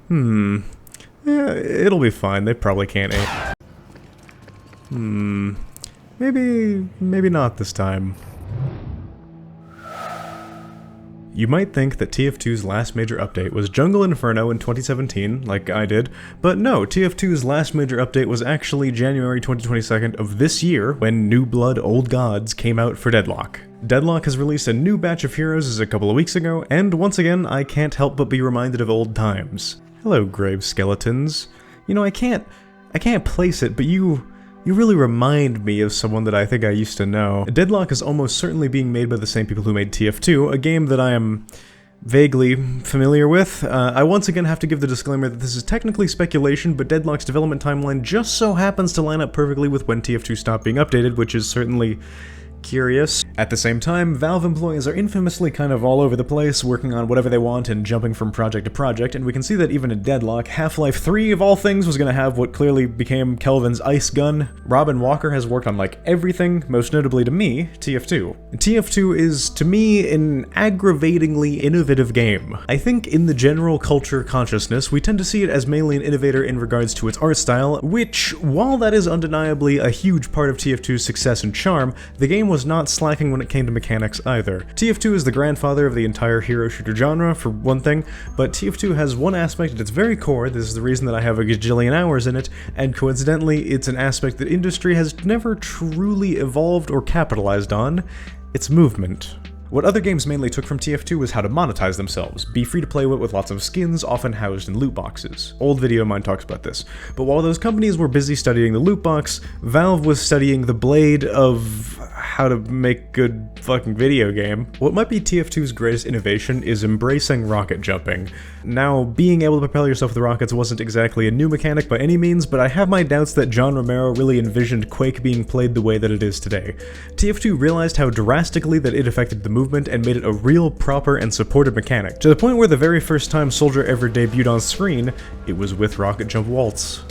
Yeah, it'll be fine. They probably can't aim. Maybe not this time. You might think that TF2's last major update was Jungle Inferno in 2017, like I did, but no, TF2's last major update was actually January 2022 of this year, when New Blood Old Gods came out for Deadlock. Deadlock has released a new batch of heroes as a couple of weeks ago, and once again, I can't help but be reminded of old times. Hello, grave skeletons. You know, I can't place it, but you really remind me of someone that I think I used to know. Deadlock is almost certainly being made by the same people who made TF2, a game that I am vaguely familiar with. I once again have to give the disclaimer that this is technically speculation, but Deadlock's development timeline just so happens to line up perfectly with when TF2 stopped being updated, which is certainly curious. At the same time, Valve employees are infamously kind of all over the place, working on whatever they want and jumping from project to project, and we can see that even in Deadlock, Half-Life 3 of all things was going to have what clearly became Kelvin's ice gun. Robin Walker has worked on like everything, most notably to me, TF2. TF2 is, to me, an aggravatingly innovative game. I think in the general culture consciousness, we tend to see it as mainly an innovator in regards to its art style, which, while that is undeniably a huge part of TF2's success and charm, the game was not slacking when it came to mechanics either. TF2 is the grandfather of the entire hero shooter genre, for one thing, but TF2 has one aspect at its very core, this is the reason that I have a gajillion hours in it, and coincidentally, it's an aspect that industry has never truly evolved or capitalized on: its movement. What other games mainly took from TF2 was how to monetize themselves, be free to play with lots of skins, often housed in loot boxes. Old video of mine talks about this. But while those companies were busy studying the loot box, Valve was studying the blade of how to make good fucking video game. What might be TF2's greatest innovation is embracing rocket jumping. Now, being able to propel yourself with rockets wasn't exactly a new mechanic by any means, but I have my doubts that John Romero really envisioned Quake being played the way that it is today. TF2 realized how drastically that it affected the movement and made it a real, proper, and supported mechanic, to the point where the very first time Soldier ever debuted on screen, it was with Rocket Jump Waltz.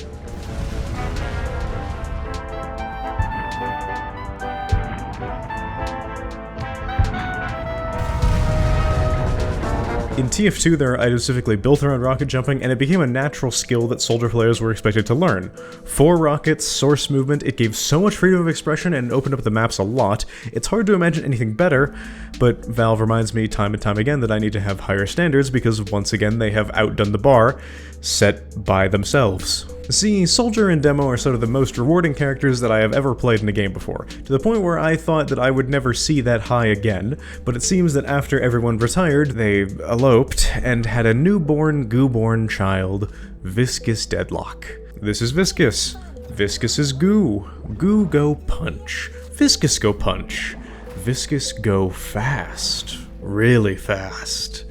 In TF2, there are items specifically built around rocket jumping, and it became a natural skill that Soldier players were expected to learn. 4 rockets, source movement, it gave so much freedom of expression and opened up the maps a lot, it's hard to imagine anything better, but Valve reminds me time and time again that I need to have higher standards because once again they have outdone the bar set by themselves. See, Soldier and Demo are sort of the most rewarding characters that I have ever played in a game before, to the point where I thought that I would never see that high again, but it seems that after everyone retired, they eloped and had a newborn, goo-born child, Viscus Deadlock. This is Viscus. Viscus is goo. Goo go punch. Viscus go punch. Viscus go fast. Really fast.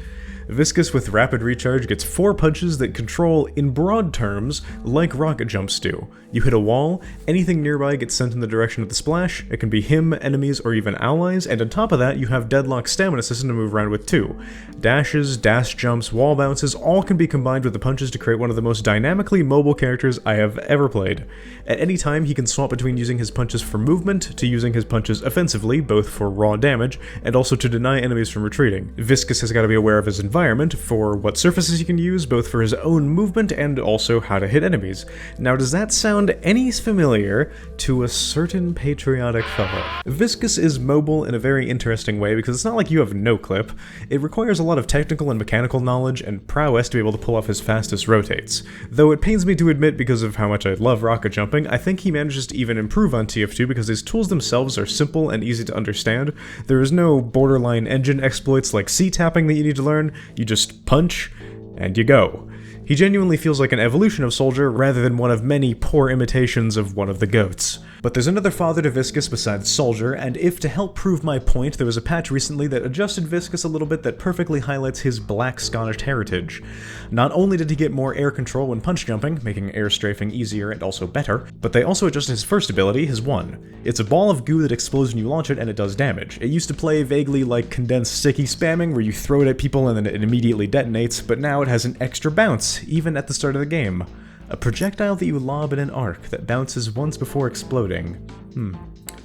Viscus with rapid recharge gets 4 punches that control, in broad terms, like rocket jumps do. You hit a wall, anything nearby gets sent in the direction of the splash, it can be him, enemies, or even allies, and on top of that you have Deadlock's stamina system to move around with too. Dashes, dash jumps, wall bounces, all can be combined with the punches to create one of the most dynamically mobile characters I have ever played. At any time he can swap between using his punches for movement, to using his punches offensively, both for raw damage, and also to deny enemies from retreating. Viscus has got to be aware of his environment, for what surfaces he can use, both for his own movement and also how to hit enemies. Now does that sound any familiar to a certain patriotic fellow? Viscus is mobile in a very interesting way because it's not like you have no clip. It requires a lot of technical and mechanical knowledge and prowess to be able to pull off his fastest rotates. Though it pains me to admit, because of how much I love rocket jumping, I think he manages to even improve on TF2 because his tools themselves are simple and easy to understand. There is no borderline engine exploits like C-tapping that you need to learn, you just punch and you go. He genuinely feels like an evolution of Soldier rather than one of many poor imitations of one of the goats. But there's another father to Viscus besides Soldier, and if to help prove my point, there was a patch recently that adjusted Viscus a little bit that perfectly highlights his black Scottish heritage. Not only did he get more air control when punch jumping, making air strafing easier and also better, but they also adjusted his first ability, his 1. It's a ball of goo that explodes when you launch it and it does damage. It used to play vaguely like condensed sticky spamming where you throw it at people and then it immediately detonates, but now it has an extra bounce, even at the start of the game. A projectile that you lob in an arc that bounces once before exploding.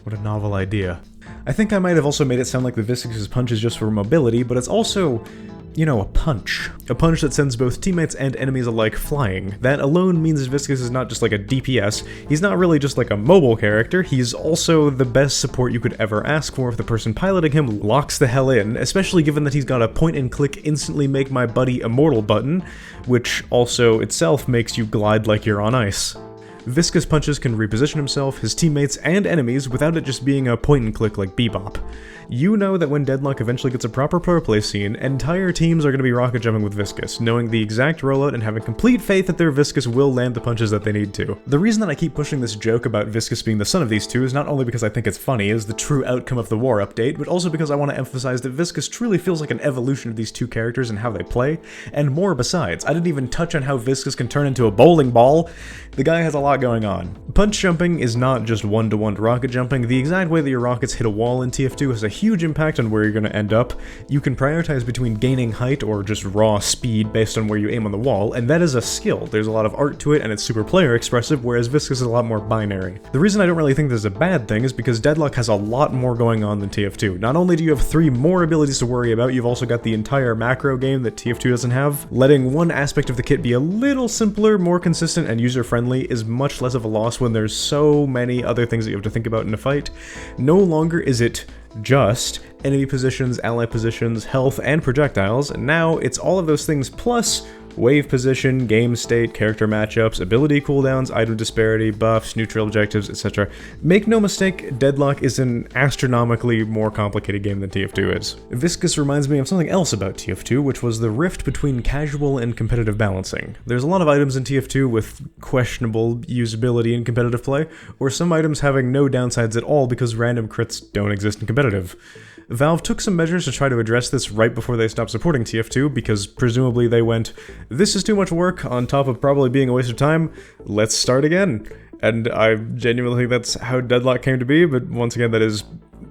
What a novel idea. I think I might have also made it sound like the Viscus punch is just for mobility, but it's also You know, a punch. A punch that sends both teammates and enemies alike flying. That alone means that Viscus is not just like a DPS, he's not really just like a mobile character, he's also the best support you could ever ask for if the person piloting him locks the hell in, especially given that he's got a point-and-click instantly make my buddy immortal button, which also itself makes you glide like you're on ice. Viscus punches can reposition himself, his teammates, and enemies without it just being a point-and-click like Bebop. You know that when Deadlock eventually gets a proper pro play scene, entire teams are going to be rocket jumping with Viscus, knowing the exact rollout and having complete faith that their Viscus will land the punches that they need to. The reason that I keep pushing this joke about Viscus being the son of these two is not only because I think it's funny as the true outcome of the war update, but also because I want to emphasize that Viscus truly feels like an evolution of these two characters and how they play, and more besides. I didn't even touch on how Viscus can turn into a bowling ball. The guy has a lot going on. Punch jumping is not just one-to-one rocket jumping. The exact way that your rockets hit a wall in TF2 has a huge impact on where you're going to end up. You can prioritize between gaining height or just raw speed based on where you aim on the wall, and that is a skill. There's a lot of art to it and it's super player expressive, whereas Viscus is a lot more binary. The reason I don't really think this is a bad thing is because Deadlock has a lot more going on than TF2. Not only do you have 3 more abilities to worry about, you've also got the entire macro game that TF2 doesn't have. Letting one aspect of the kit be a little simpler, more consistent, and user-friendly is much less of a loss when there's so many other things that you have to think about in a fight. No longer is it just enemy positions, ally positions, health, and projectiles. Now it's all of those things plus wave position, game state, character matchups, ability cooldowns, item disparity, buffs, neutral objectives, etc. Make no mistake, Deadlock is an astronomically more complicated game than TF2 is. Viscus reminds me of something else about TF2, which was the rift between casual and competitive balancing. There's a lot of items in TF2 with questionable usability in competitive play, or some items having no downsides at all because random crits don't exist in competitive. Valve took some measures to try to address this right before they stopped supporting TF2, because presumably they went, this is too much work, on top of probably being a waste of time, let's start again. And I genuinely think that's how Deadlock came to be, but once again that is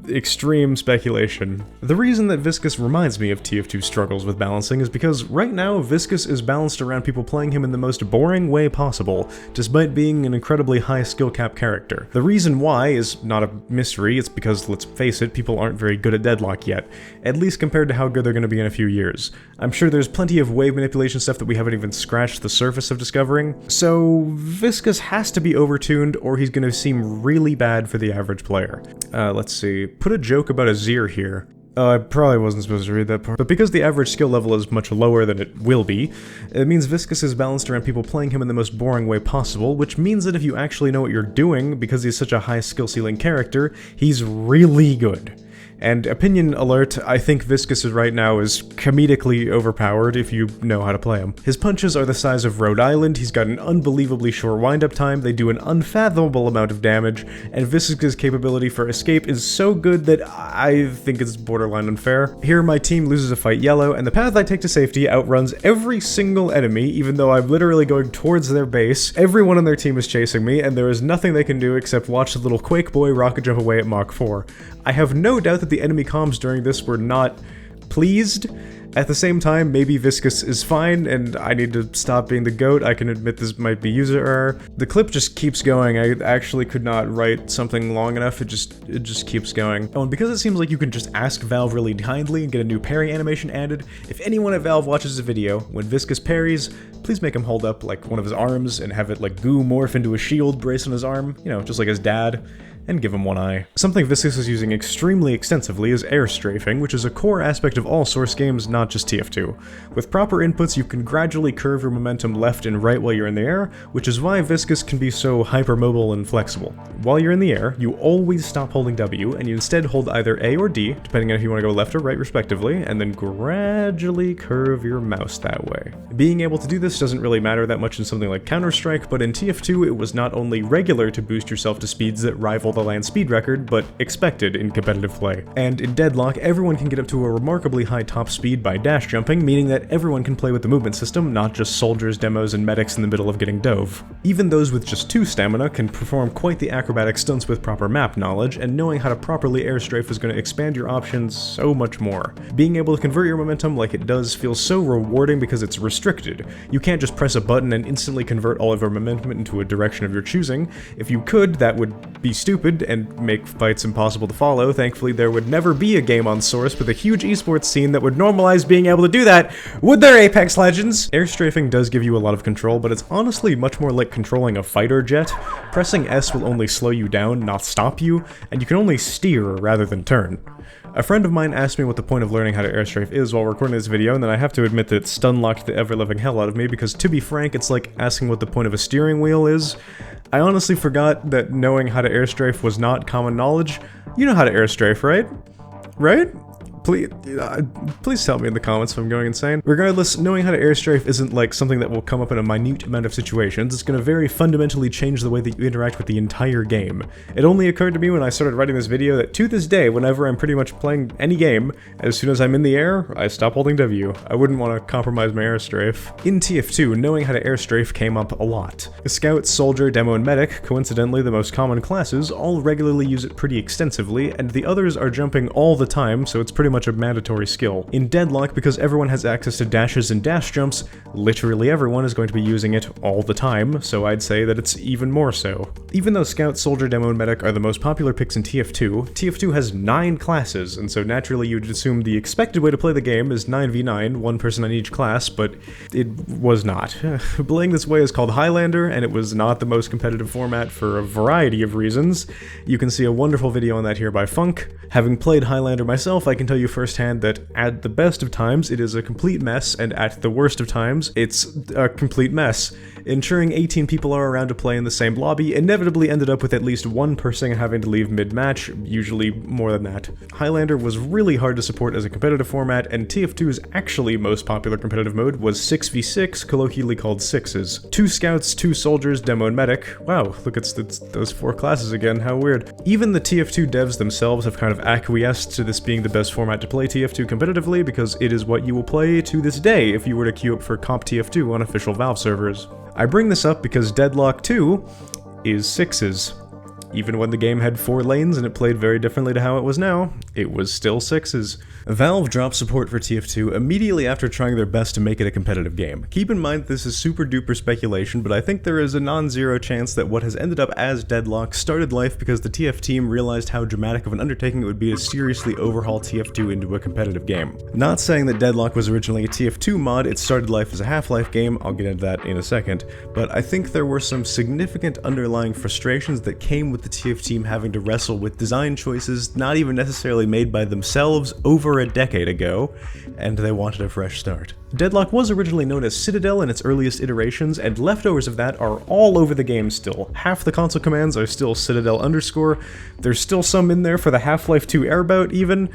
extreme speculation. The reason that Viscus reminds me of TF2 struggles with balancing is because right now Viscus is balanced around people playing him in the most boring way possible, despite being an incredibly high skill cap character. The reason why is not a mystery, it's because, let's face it, people aren't very good at Deadlock yet, at least compared to how good they're going to be in a few years. I'm sure there's plenty of wave manipulation stuff that we haven't even scratched the surface of discovering, so Viscus has to be overtuned or he's going to seem really bad for the average player. Let's see. Put a joke about Azir here. I probably wasn't supposed to read that part. But because the average skill level is much lower than it will be, it means Viscus is balanced around people playing him in the most boring way possible, which means that if you actually know what you're doing, because he's such a high skill ceiling character, he's really good. And opinion alert, I think Viscus right now is comedically overpowered if you know how to play him. His punches are the size of Rhode Island, he's got an unbelievably short wind-up time, they do an unfathomable amount of damage, and Viscus' capability for escape is so good that I think it's borderline unfair. Here my team loses a fight yellow, and the path I take to safety outruns every single enemy, even though I'm literally going towards their base. Everyone on their team is chasing me, and there is nothing they can do except watch the little Quake boy rocket jump away at Mach 4. I have no doubt that the enemy comms during this were not pleased. At the same time, maybe Viscus is fine, and I need to stop being the GOAT. I can admit this might be user error. The clip just keeps going. I actually could not write something long enough. It just keeps going. Oh, and because it seems like you can just ask Valve really kindly and get a new parry animation added, if anyone at Valve watches a video, when Viscus parries, please make him hold up like one of his arms and have it like goo morph into a shield brace on his arm, you know, just like his dad, and give him one eye. Something Viscus is using extremely extensively is air strafing, which is a core aspect of all Source games, not just TF2. With proper inputs, you can gradually curve your momentum left and right while you're in the air, which is why Viscus can be so hypermobile and flexible. While you're in the air, you always stop holding W, and you instead hold either A or D, depending on if you want to go left or right respectively, and then gradually curve your mouse that way. Being able to do this doesn't really matter that much in something like Counter-Strike, but in TF2 it was not only regular to boost yourself to speeds that rival the land speed record, but expected in competitive play. And in Deadlock, everyone can get up to a remarkably high top speed by dash jumping, meaning that everyone can play with the movement system, not just soldiers, demos, and medics in the middle of getting dove. Even those with just 2 stamina can perform quite the acrobatic stunts with proper map knowledge, and knowing how to properly airstrafe is going to expand your options so much more. Being able to convert your momentum like it does feels so rewarding because it's restricted. You can't just press a button and instantly convert all of your momentum into a direction of your choosing. If you could, that would be stupid and make fights impossible to follow. Thankfully, there would never be a game on Source with a huge esports scene that would normalize players being able to do that with their Apex Legends. Air strafing does give you a lot of control, but it's honestly much more like controlling a fighter jet. Pressing S will only slow you down, not stop you, and you can only steer rather than turn. A friend of mine asked me what the point of learning how to airstrafe is while recording this video, and then I have to admit that it stun-locked the ever-living hell out of me, because to be frank, it's like asking what the point of a steering wheel is. I honestly forgot that knowing how to airstrafe was not common knowledge. You know how to airstrafe, right? Right? Please tell me in the comments if I'm going insane. Regardless, knowing how to airstrafe isn't like something that will come up in a minute amount of situations. It's going to very fundamentally change the way that you interact with the entire game. It only occurred to me when I started writing this video that to this day, whenever I'm pretty much playing any game, as soon as I'm in the air, I stop holding W. I wouldn't want to compromise my airstrafe. In TF2, knowing how to airstrafe came up a lot. Scout, Soldier, Demo, and Medic, coincidentally the most common classes, all regularly use it pretty extensively, and the others are jumping all the time, so it's pretty much a mandatory skill. In Deadlock, because everyone has access to dashes and dash jumps, literally everyone is going to be using it all the time, so I'd say that it's even more so. Even though Scout, Soldier, Demo, and Medic are the most popular picks in TF2, TF2 has 9 classes, and so naturally you'd assume the expected way to play the game is 9v9, one person on each class, but it was not. Playing this way is called Highlander, and it was not the most competitive format for a variety of reasons. You can see a wonderful video on that here by Funk. Having played Highlander myself, I can tell you firsthand that at the best of times it is a complete mess, and at the worst of times it's a complete mess. Ensuring 18 people are around to play in the same lobby inevitably ended up with at least one person having to leave mid-match, usually more than that. Highlander was really hard to support as a competitive format, and TF2's actually most popular competitive mode was 6v6, colloquially called Sixes. 2 Scouts, 2 Soldiers, Demo, and Medic. Wow, look, it's those 4 classes again, how weird. Even the TF2 devs themselves have kind of acquiesced to this being the best format to play TF2 competitively, because it is what you will play to this day if you were to queue up for Comp TF2 on official Valve servers. I bring this up because Deadlock 2 is Sixes. Even when the game had 4 lanes and it played very differently to how it was now, it was still Sixes. Valve dropped support for TF2 immediately after trying their best to make it a competitive game. Keep in mind this is super duper speculation, but I think there is a non-zero chance that what has ended up as Deadlock started life because the TF team realized how dramatic of an undertaking it would be to seriously overhaul TF2 into a competitive game. Not saying that Deadlock was originally a TF2 mod, it started life as a Half-Life game, I'll get into that in a second, but I think there were some significant underlying frustrations that came with the TF team having to wrestle with design choices not even necessarily made by themselves over a decade ago, and they wanted a fresh start. Deadlock was originally known as Citadel in its earliest iterations, and leftovers of that are all over the game still. Half the console commands are still Citadel _, there's still some in there for the Half-Life 2 airboat even,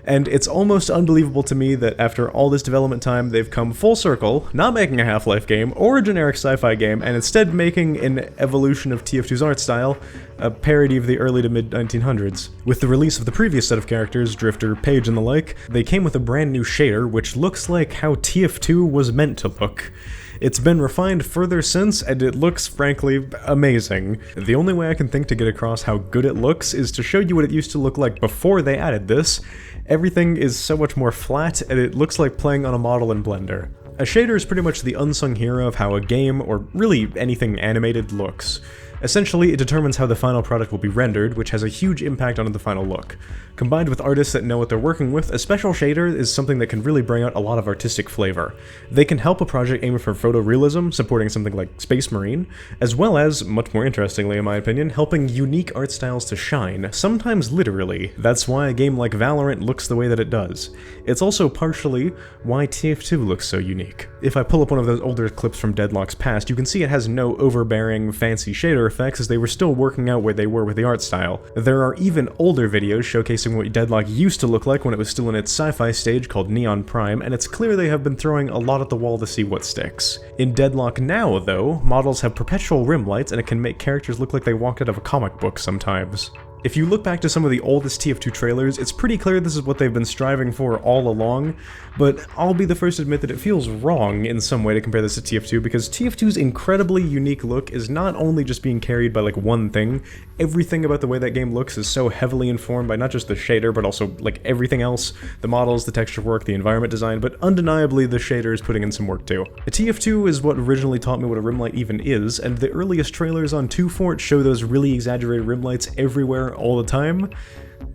and it's almost unbelievable to me that after all this development time, they've come full circle, not making a Half-Life game or a generic sci-fi game, and instead making an evolution of TF2's art style, a parody of the early to mid-1900s. With the release of the previous set of characters, Drifter, Paige, and the like, they came with a brand new shader, which looks like how TF2 was meant to look. It's been refined further since, and it looks, frankly, amazing. The only way I can think to get across how good it looks is to show you what it used to look like before they added this. Everything is so much more flat, and it looks like playing on a model in Blender. A shader is pretty much the unsung hero of how a game, or really anything animated, looks. Essentially, it determines how the final product will be rendered, which has a huge impact on the final look. Combined with artists that know what they're working with, a special shader is something that can really bring out a lot of artistic flavor. They can help a project aim for photorealism, supporting something like Space Marine, as well as, much more interestingly in my opinion, helping unique art styles to shine, sometimes literally. That's why a game like Valorant looks the way that it does. It's also partially why TF2 looks so unique. If I pull up one of those older clips from Deadlock's past, you can see it has no overbearing, fancy shader effects as they were still working out where they were with the art style. There are even older videos showcasing what Deadlock used to look like when it was still in its sci-fi stage called Neon Prime, and it's clear they have been throwing a lot at the wall to see what sticks. In Deadlock now, though, models have perpetual rim lights and it can make characters look like they walked out of a comic book sometimes. If you look back to some of the oldest TF2 trailers, it's pretty clear this is what they've been striving for all along, but I'll be the first to admit that it feels wrong in some way to compare this to TF2, because TF2's incredibly unique look is not only just being carried by like one thing, everything about the way that game looks is so heavily informed by not just the shader, but also like everything else, the models, the texture work, the environment design, but undeniably the shader is putting in some work too. TF2 is what originally taught me what a rim light even is, and the earliest trailers on 2 Fort show those really exaggerated rim lights everywhere all the time,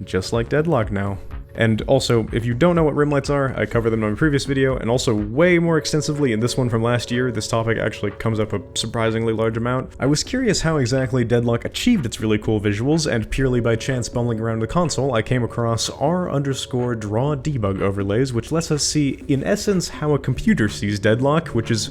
just like Deadlock now. And also, if you don't know what rimlights are, I covered them in my previous video, and also way more extensively in this one from last year. This topic actually comes up a surprisingly large amount. I was curious how exactly Deadlock achieved its really cool visuals, and purely by chance bumbling around the console, I came across r_draw debug overlays, which lets us see, in essence, how a computer sees Deadlock, which is...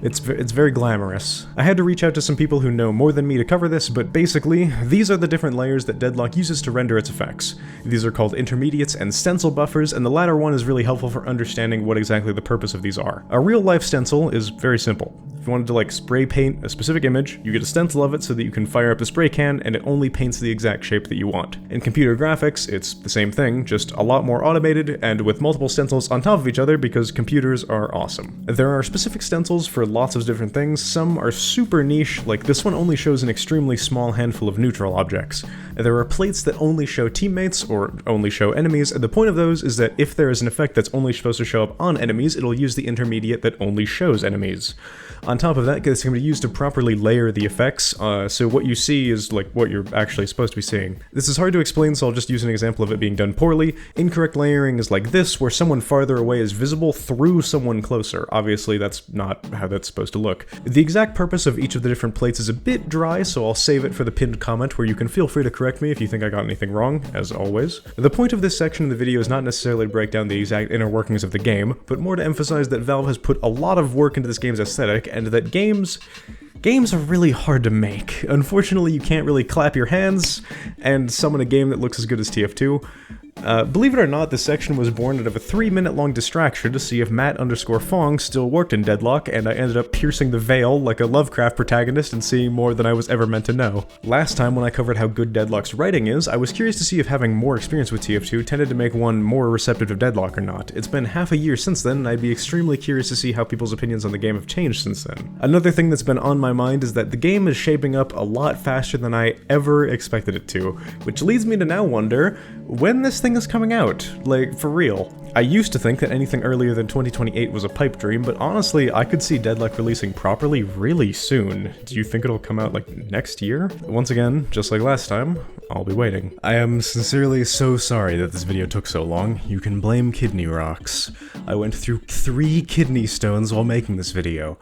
It's very glamorous. I had to reach out to some people who know more than me to cover this, but basically, these are the different layers that Deadlock uses to render its effects. These are called intermediates and stencil buffers, and the latter one is really helpful for understanding what exactly the purpose of these are. A real-life stencil is very simple. If you wanted to like spray paint a specific image, you get a stencil of it so that you can fire up the spray can and it only paints the exact shape that you want. In computer graphics, it's the same thing, just a lot more automated and with multiple stencils on top of each other because computers are awesome. There are specific stencils for lots of different things. Some are super niche, like this one only shows an extremely small handful of neutral objects. There are plates that only show teammates or only show enemies, and the point of those is that if there is an effect that's only supposed to show up on enemies, it'll use the intermediate that only shows enemies. On top of that, this can be used to properly layer the effects, so what you see is like what you're actually supposed to be seeing. This is hard to explain, so I'll just use an example of it being done poorly. Incorrect layering is like this, where someone farther away is visible through someone closer. Obviously, that's not how that's supposed to look. The exact purpose of each of the different plates is a bit dry, so I'll save it for the pinned comment where you can feel free to correct me if you think I got anything wrong, as always. The point of this section of the video is not necessarily to break down the exact inner workings of the game, but more to emphasize that Valve has put a lot of work into this game's aesthetic, and that games are really hard to make. Unfortunately, you can't really clap your hands and summon a game that looks as good as TF2. Believe it or not, this section was born out of a 3-minute long distraction to see if Matt_Fong still worked in Deadlock, and I ended up piercing the veil like a Lovecraft protagonist and seeing more than I was ever meant to know. Last time when I covered how good Deadlock's writing is, I was curious to see if having more experience with TF2 tended to make one more receptive to Deadlock or not. It's been half a year since then, and I'd be extremely curious to see how people's opinions on the game have changed since then. Another thing that's been on my mind is that the game is shaping up a lot faster than I ever expected it to, which leads me to now wonder when this thing is coming out, like, for real. I used to think that anything earlier than 2028 was a pipe dream, but honestly, I could see Deadlock releasing properly really soon. Do you think it'll come out, like, next year? Once again, just like last time, I'll be waiting. I am sincerely so sorry that this video took so long. You can blame kidney rocks. I went through 3 kidney stones while making this video.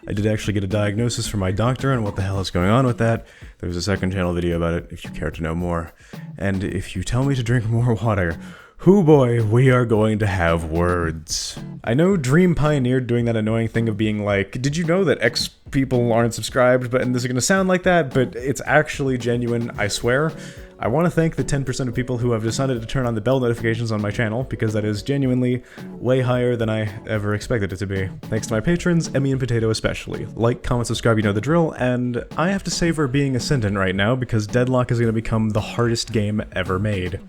I did actually get a diagnosis from my doctor on what the hell is going on with that. There's a second channel video about it if you care to know more. And if you tell me to drink more water, hoo boy, we are going to have words. I know Dream pioneered doing that annoying thing of being like, did you know that X people aren't subscribed, and this is gonna sound like that, but it's actually genuine, I swear. I want to thank the 10% of people who have decided to turn on the bell notifications on my channel, because that is genuinely way higher than I ever expected it to be. Thanks to my patrons, Emmy and Potato especially. Like, comment, subscribe, you know the drill, and I have to savor being Ascendant right now because Deadlock is going to become the hardest game ever made.